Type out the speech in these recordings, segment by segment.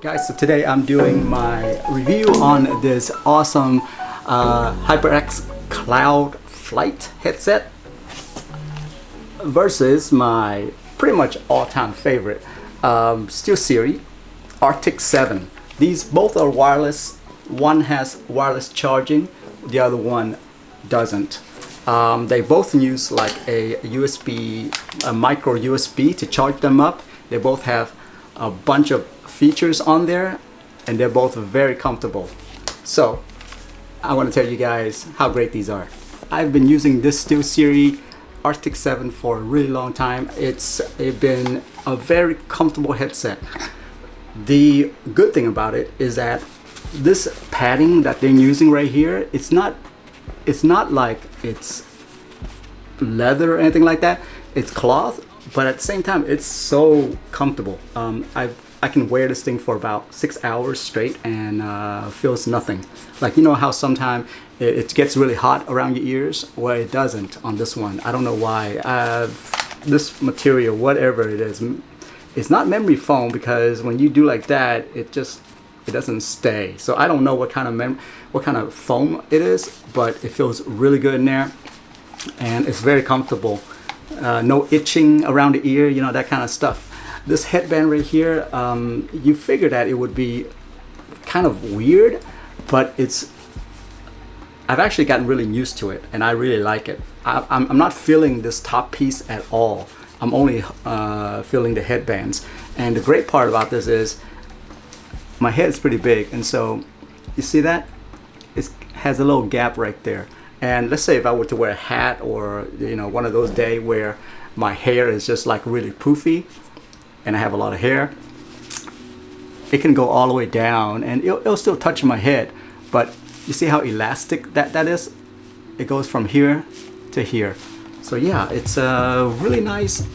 Guys, so today I'm doing my review on this awesome HyperX Cloud Flight headset versus my pretty much all-time favorite SteelSeries Artic 7. These both are wireless. One has wireless charging, the other one doesn't. They both use like a micro USB to charge them up. They both have a bunch of features on there, and they're both very comfortable. So I want to tell you guys how great these are. I've been using this SteelSeries Artic 7 for a really long time. It's been a very comfortable headset. The good thing about it is that this padding that they're using right here, it's not like it's leather or anything like that. It's cloth, but at the same time it's so comfortable. I can wear this thing for about 6 hours straight and feels nothing. Like, you know how sometimes it gets really hot around your ears? Well, it doesn't on this one. I don't know why. This material, whatever it is, it's not memory foam, because when you do like that, it doesn't stay. So I don't know what kind of foam it is, but it feels really good in there, and it's very comfortable. No itching around the ear, you know, that kind of stuff. This headband right here, you figure that it would be kind of weird, but I've actually gotten really used to it, and I really like it. I'm not feeling this top piece at all. I'm only feeling the headbands. And the great part about this is my head is pretty big, and so you see that? It has a little gap right there. And let's say if I were to wear a hat, or you know, one of those days where my hair is just like really poofy and I have a lot of hair, it can go all the way down and it'll still touch my head. But you see how elastic that is? It goes from here to here. So yeah, it's really nice.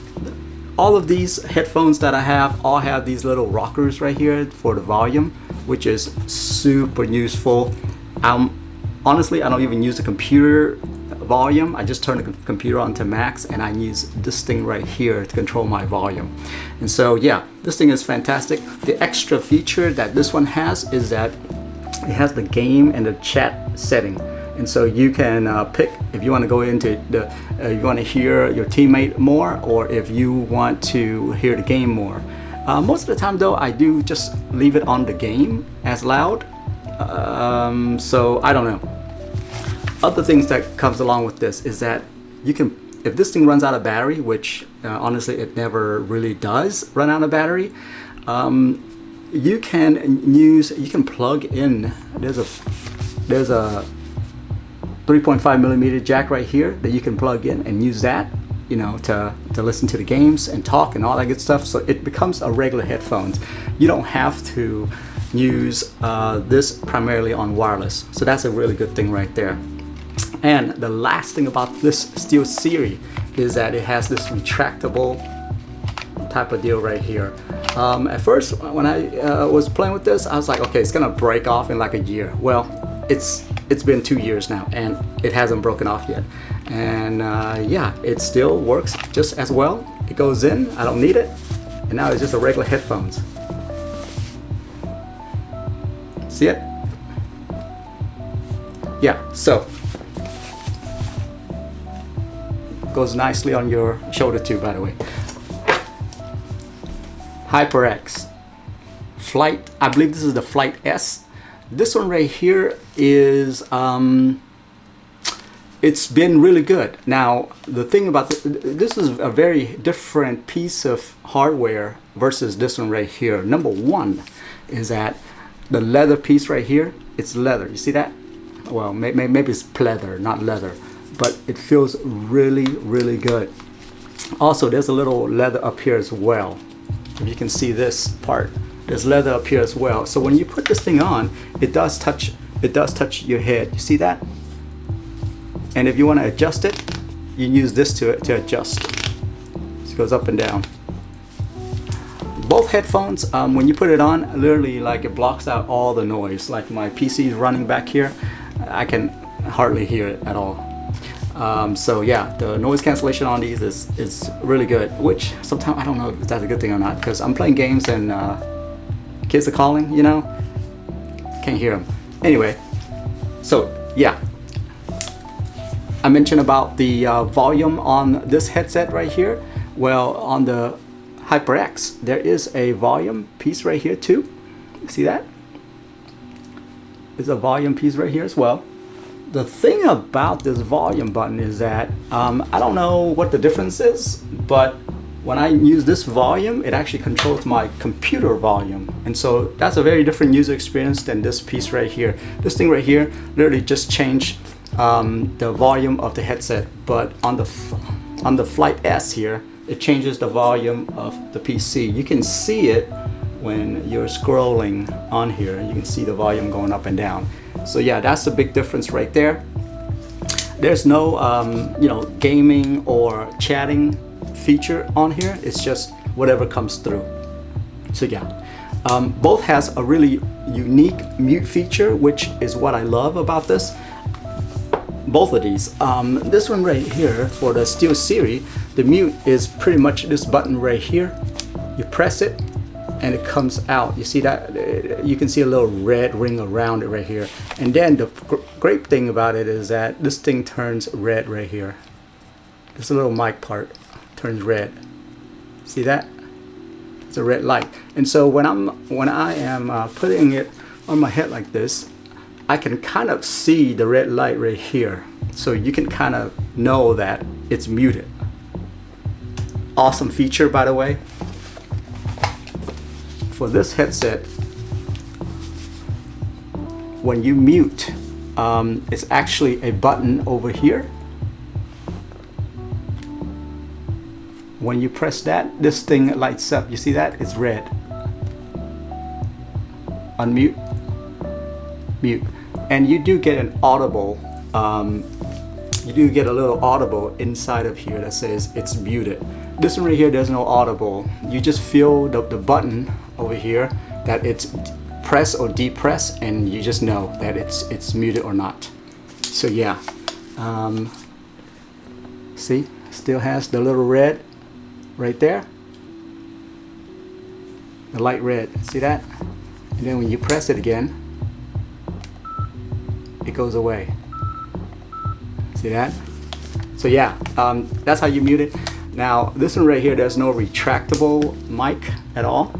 All of these headphones that I have all have these little rockers right here for the volume, which is super useful. Honestly, I don't even use the computer volume. I just turn the computer on to max, and I use this thing right here to control my volume. And so yeah, this thing is fantastic. The extra feature that this one has is that it has the game and the chat setting. And so you can pick if you want to go into you want to hear your teammate more, or if you want to hear the game more. Most of the time though, I do just leave it on the game as loud. So I don't know. Other things that comes along with this is that you can, if this thing runs out of battery, which honestly it never really does run out of battery, you can plug in. There's a 3.5 millimeter jack right here that you can plug in and use that, you know, to listen to the games and talk and all that good stuff. So it becomes a regular headphones. You don't have to use this primarily on wireless. So that's a really good thing right there. And the last thing about this SteelSeries is that it has this retractable type of deal right here. At first, when I was playing with this, I was like, okay, it's gonna break off in like a year. Well, it's been 2 years now, and it hasn't broken off yet. And yeah, it still works just as well. It goes in, I don't need it, and now it's just a regular headphones. See it? Yeah, so goes nicely on your shoulder too, by the way. HyperX Flight, I believe this is the Flight S. This one right here is it's been really good. Now the thing about this is a very different piece of hardware versus this one right here. Number one is that the leather piece right here, it's leather. You see that? Well, maybe it's pleather, not leather, but it feels really, really good. Also, there's a little leather up here as well. If you can see this part, there's leather up here as well. So when you put this thing on, it does touch your head. You see that? And if you want to adjust it, you use this to adjust. It goes up and down. Both headphones, when you put it on, literally like it blocks out all the noise. Like my PC is running back here, I can hardly hear it at all. So yeah, the noise cancellation on these is really good, which sometimes I don't know if that's a good thing or not, because I'm playing games and Kids are calling, you know. Can't hear them. Anyway, so yeah, I mentioned about the volume on this headset right here. Well, on the HyperX, there is a volume piece right here too. See that? There's a volume piece right here as well. The thing about this volume button is that I don't know what the difference is, but when I use this volume, it actually controls my computer volume. And so that's a very different user experience than this piece right here. This thing right here literally just changed the volume of the headset, but on the Flight S here, it changes the volume of the PC. You can see it when you're scrolling on here. You can see the volume going up and down. So yeah, that's the big difference right there. There's no you know, gaming or chatting feature on here. It's just whatever comes through. So yeah, both has a really unique mute feature, which is what I love about this. Both of these. This one right here for the SteelSeries, the mute is pretty much this button right here. You press it and it comes out. You see that? You can see a little red ring around it right here. And then the great thing about it is that this thing turns red right here. This little mic part turns red. See that? It's a red light. And so when I am putting it on my head like this, I can kind of see the red light right here. So you can kind of know that it's muted. Awesome feature, by the way. For this headset, when you mute, it's actually a button over here. When you press that, this thing lights up. You see that? It's red. Unmute, mute. And you do get an audible, you do get a little audible inside of here that says it's muted. This one right here, there's no audible. You just feel the button over here that it's press or depress, and you just know that it's muted or not. So yeah, see, still has the little red right there, the light red. See that? And then when you press it again, it goes away. See that? So yeah, that's how you mute it. Now this one right here, there's no retractable mic at all,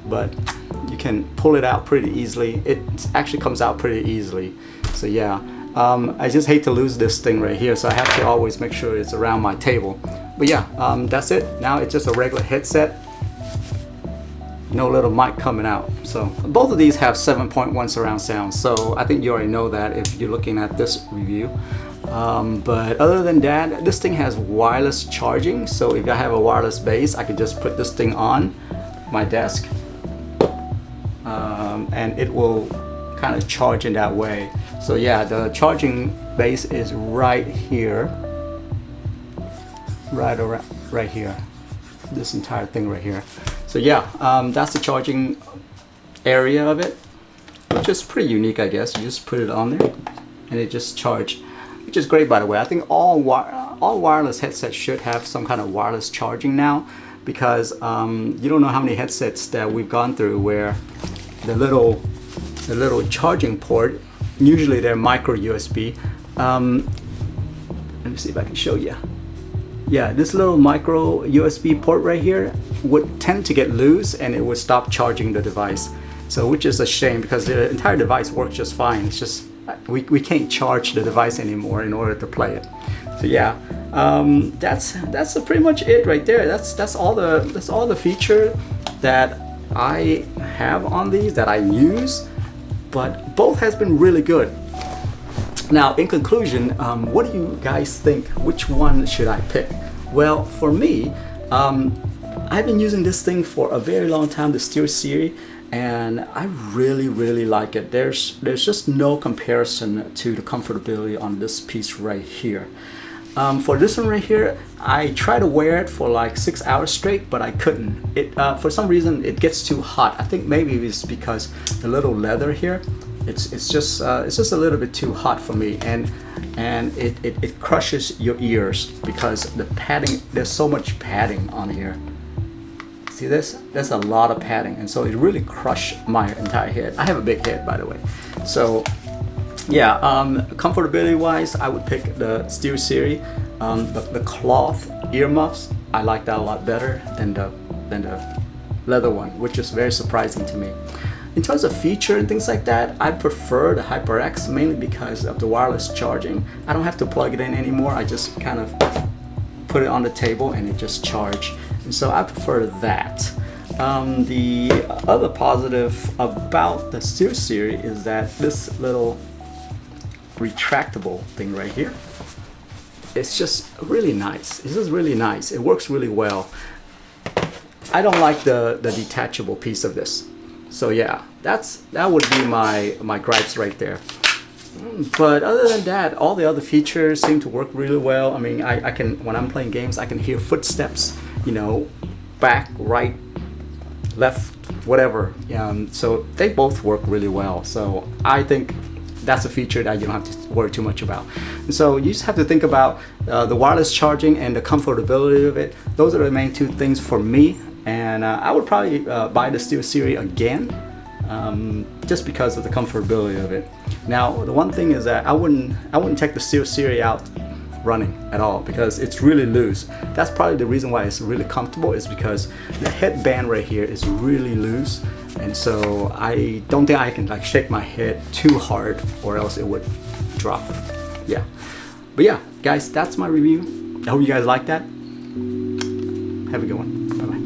but you can pull it out pretty easily. It actually comes out pretty easily. So yeah, I just hate to lose this thing right here, so I have to always make sure it's around my table. But yeah, that's it. Now it's just a regular headset. No little mic coming out. So both of these have 7.1 surround sound, so I think you already know that if you're looking at this review. But other than that, this thing has wireless charging, so if I have a wireless base, I can just put this thing on my desk, and it will kind of charge in that way. So yeah, the charging base is right here, right around right here, this entire thing right here. So yeah, that's the charging area of it, which is pretty unique, I guess. You just put it on there and it just charges, which is great, by the way. I think all wireless headsets should have some kind of wireless charging now, because you don't know how many headsets that we've gone through where the little charging port, usually they're micro USB. Let me see if I can show you. Yeah, this little micro USB port right here would tend to get loose and it would stop charging the device. So, which is a shame, because the entire device works just fine. It's just we can't charge the device anymore in order to play it. So yeah, that's pretty much it right there. That's all the feature that I have on these that I use, but both has been really good. Now, in conclusion, what do you guys think? Which one should I pick? Well, for me, I've been using this thing for a very long time, the SteelSeries, and I really like it. There's just no comparison to the comfortability on this piece right here. For this one right here, I tried to wear it for like 6 hours straight, but I couldn't. It for some reason it gets too hot. I think maybe it's because the little leather here, it's just a little bit too hot for me, and it crushes your ears because the padding, there's so much padding on here. See this? That's a lot of padding, and so it really crushed my entire head. I have a big head, by the way. So yeah, comfortability wise, I would pick the SteelSeries. The cloth earmuffs, I like that a lot better than the leather one, which is very surprising to me. In terms of feature and things like that, I prefer the HyperX mainly because of the wireless charging. I don't have to plug it in anymore. I just kind of put it on the table and it just charges. And so I prefer that. The other positive about the SteelSeries is that this little retractable thing right here, it's just really nice. It's just really nice. It works really well. I don't like the detachable piece of this. So yeah, that would be my gripes right there. But other than that, all the other features seem to work really well. I mean, I can, when I'm playing games, I can hear footsteps, you know, back, right, left, whatever. So they both work really well. So I think that's a feature that you don't have to worry too much about. And so you just have to think about the wireless charging and the comfortability of it. Those are the main two things for me. And I would probably buy the SteelSeries again, just because of the comfortability of it. Now, the one thing is that I wouldn't take the SteelSeries out running at all because it's really loose. That's probably the reason why it's really comfortable, is because the headband right here is really loose, and so I don't think I can like shake my head too hard or else it would drop. Yeah, but yeah, guys, that's my review. I hope you guys like that. Have a good one. Bye bye.